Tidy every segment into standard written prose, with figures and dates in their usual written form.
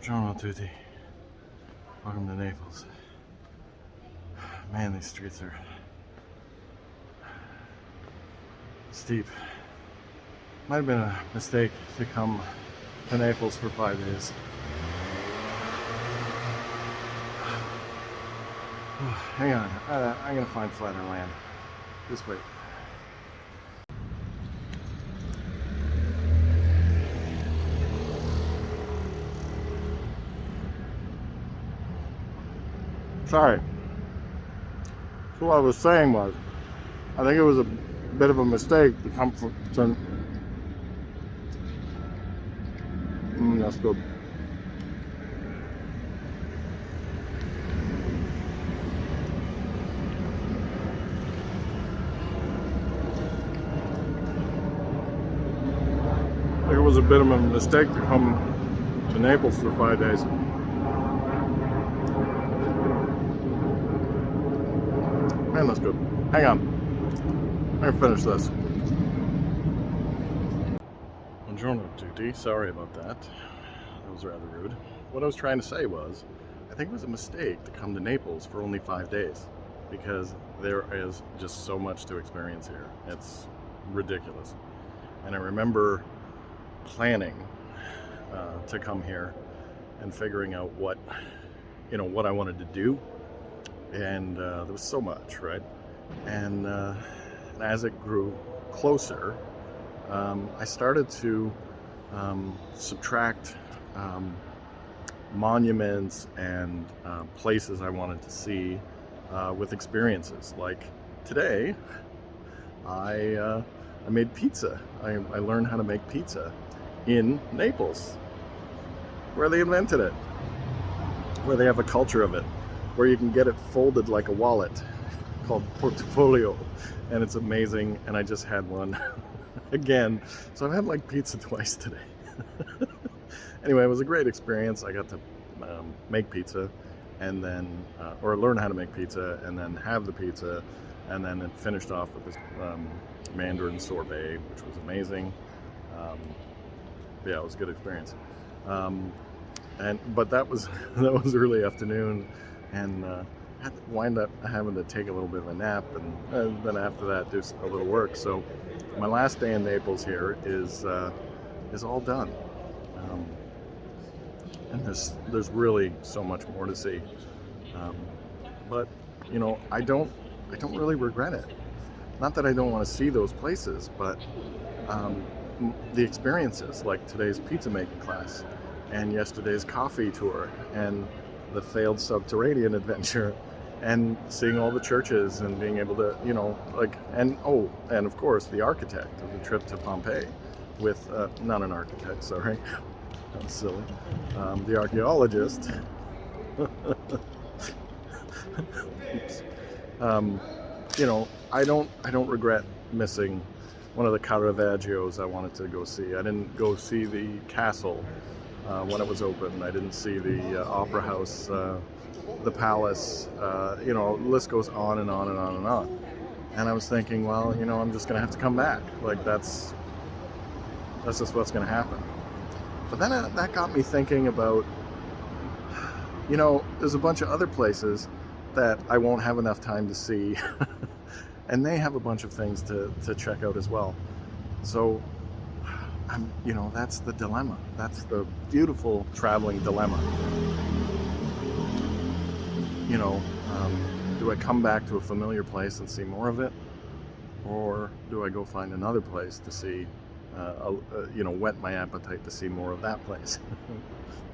Buongiorno a tutti. Welcome to Naples. Man, these streets are steep. Might have been a mistake to come to Naples for 5 days. Hang on, I'm gonna find flatter land. Just wait. Sorry. So what I was saying was, I think it was a bit of a mistake to come from. That's good. I think it was a bit of a mistake to come to Naples for 5 days. Man, that's good. Hang on. I'm gonna finish this. Buongiorno tutti. Sorry about that. That was rather rude. What I was trying to say was, I think it was a mistake to come to Naples for only 5 days, because there is just so much to experience here. It's ridiculous. And I remember planning to come here and figuring out what I wanted to do. And there was so much, right? And as it grew closer, I started to subtract monuments and places I wanted to see with experiences. Like today, I made pizza. I learned how to make pizza in Naples, where they invented it, where they have a culture of it, where you can get it folded like a wallet called portfolio, and it's amazing. And I just had one again, so I've had like pizza twice today. Anyway, it was a great experience. I got to make pizza, and then or learn how to make pizza, and then have the pizza, and then it finished off with this Mandarin sorbet, which was amazing. Yeah, it was a good experience. But that was early afternoon, and had to wind up having to take a little bit of a nap, and then after that do a little work. So my last day in Naples here is all done, and there's really so much more to see. But I don't really regret it. Not that I don't want to see those places, but the experiences, like today's pizza making class, and yesterday's coffee tour, and the failed subterranean adventure, and seeing all the churches, and being able to, and of course the architect of the trip to Pompeii with, not an architect, sorry, that was silly, the archaeologist. Oops. I don't regret missing one of the Caravaggios I wanted to go see. I didn't go see the castle when it was open. I didn't see the opera house, the palace. The list goes on and on and on and on. And I was thinking, well, I'm just gonna have to come back. Like that's just what's gonna happen. But then that got me thinking about, there's a bunch of other places that I won't have enough time to see. And they have a bunch of things to check out as well. So, that's the dilemma. That's the beautiful traveling dilemma. Do I come back to a familiar place and see more of it? Or do I go find another place to see, whet my appetite to see more of that place?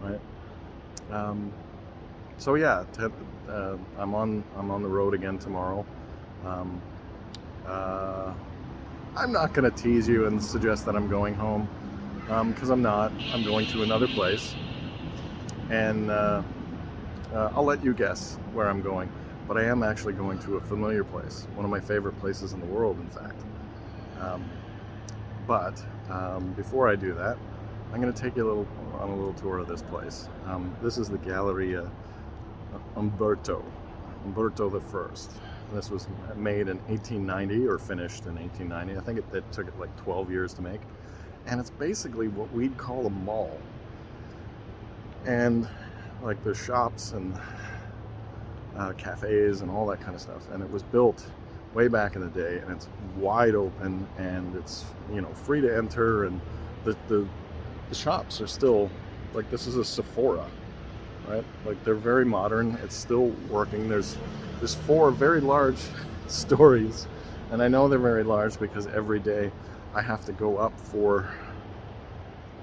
Right? So yeah, I'm on the road again tomorrow. I'm not going to tease you and suggest that I'm going home, because I'm not. I'm going to another place, and I'll let you guess where I'm going. But I am actually going to a familiar place, one of my favorite places in the world, in fact. But before I do that, I'm going to take you on a little tour of this place. This is the Galleria Umberto I. This was made in 1890, or finished in 1890. I think it took it like 12 years to make. And it's basically what we'd call a mall. and like there's shops and cafes and all that kind of stuff, and it was built way back in the day, and it's wide open, and it's, you know, free to enter, and the shops are still like, this is a Sephora, right? Like, they're very modern. It's still working. There's 4 very large stories, and I know they're very large because every day I have to go up 4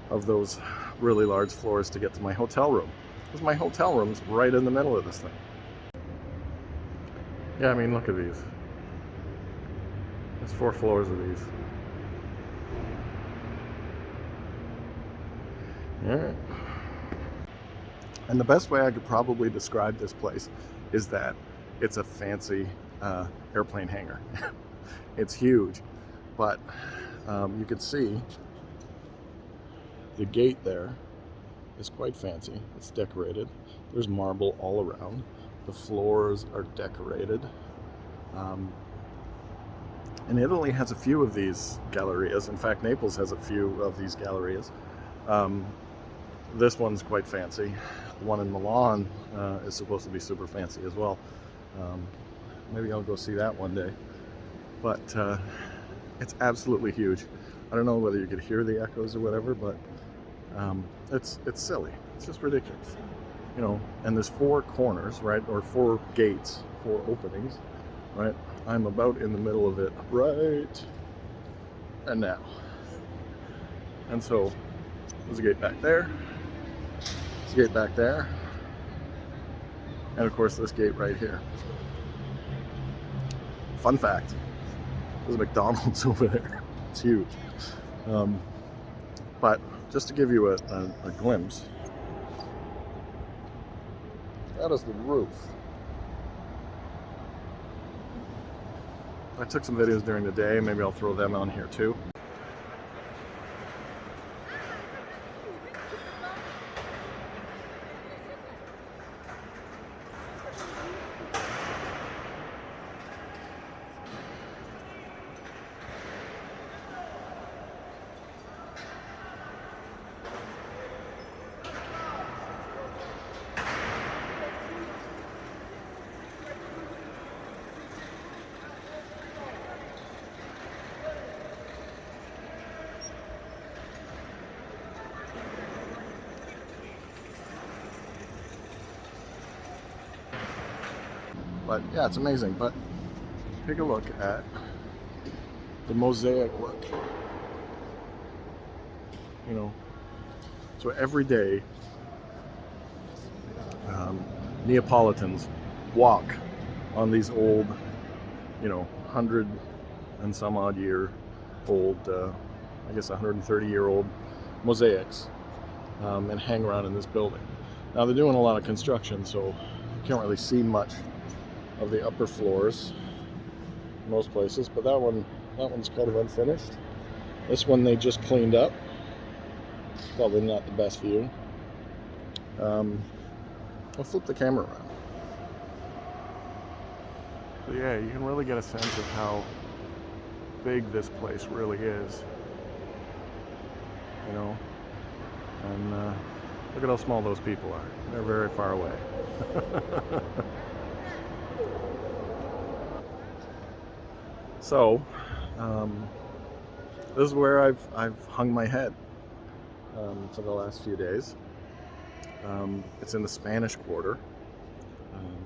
of those really large floors to get to my hotel room, because my hotel room's right in the middle of this thing. Yeah, I mean, look at these. There's 4 floors of these. Alright. And the best way I could probably describe this place is that it's a fancy airplane hangar. It's huge, but you can see the gate there is quite fancy. It's decorated. There's marble all around. The floors are decorated. And Italy has a few of these gallerias. In fact, Naples has a few of these gallerias. This one's quite fancy. The one in Milan is supposed to be super fancy as well. Maybe I'll go see that one day. But it's absolutely huge. I don't know whether you could hear the echoes or whatever, but it's silly. It's just ridiculous. You know, and there's 4 corners, right? Or 4 gates, 4 openings, right? I'm about in the middle of it right and now. And so there's a gate back there. There's a gate back there. And of course this gate right here. Fun fact, there's a McDonald's over there. It's huge. But just to give you a glimpse, that is the roof. I took some videos during the day. Maybe I'll throw them on here too. But yeah, it's amazing. But take a look at the mosaic work. You know, so every day Neapolitans walk on these old, you know, 100 and some odd year old, I guess 130-year-old mosaics, and hang around in this building. Now they're doing a lot of construction, so you can't really see much of the upper floors in most places, but that one's kind of unfinished. This one they just cleaned up. Probably not the best view. I'll flip the camera around. So yeah, you can really get a sense of how big this place really is. You know, and look at how small those people are. They're very far away. So, this is where I've hung my head for the last few days. It's in the Spanish Quarter,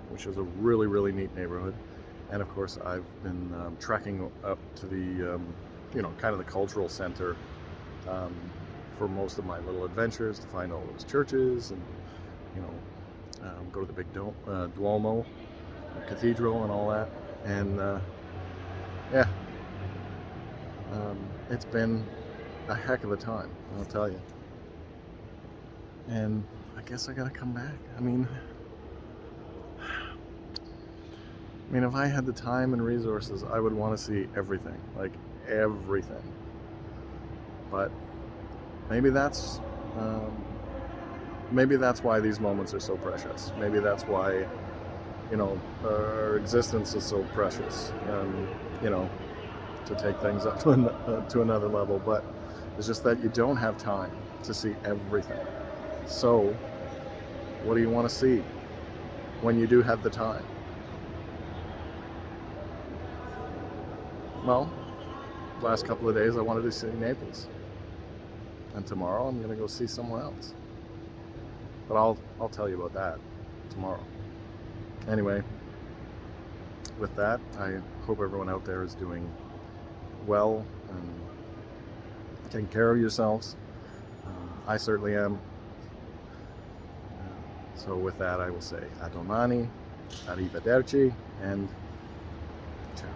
which is a really, really neat neighborhood. And of course, I've been trekking up to the, you know, kind of the cultural center for most of my little adventures, to find all those churches and, you know, go to the big Duomo, cathedral and all that. And yeah, it's been a heck of a time, I'll tell you. And I guess I gotta come back. I mean, if I had the time and resources, I would want to see everything, like everything. But maybe that's why these moments are so precious. Maybe that's why, you know, our existence is so precious. You know, to take things up to another level. But it's just that you don't have time to see everything. So What do you want to see when you do have the time? Well, last couple of days I wanted to see Naples, and tomorrow I'm going to go see somewhere else. But I'll tell you about that tomorrow. Anyway, with that, I hope everyone out there is doing well and taking care of yourselves. I certainly am. So with that, I will say a domani, arrivederci, and ciao.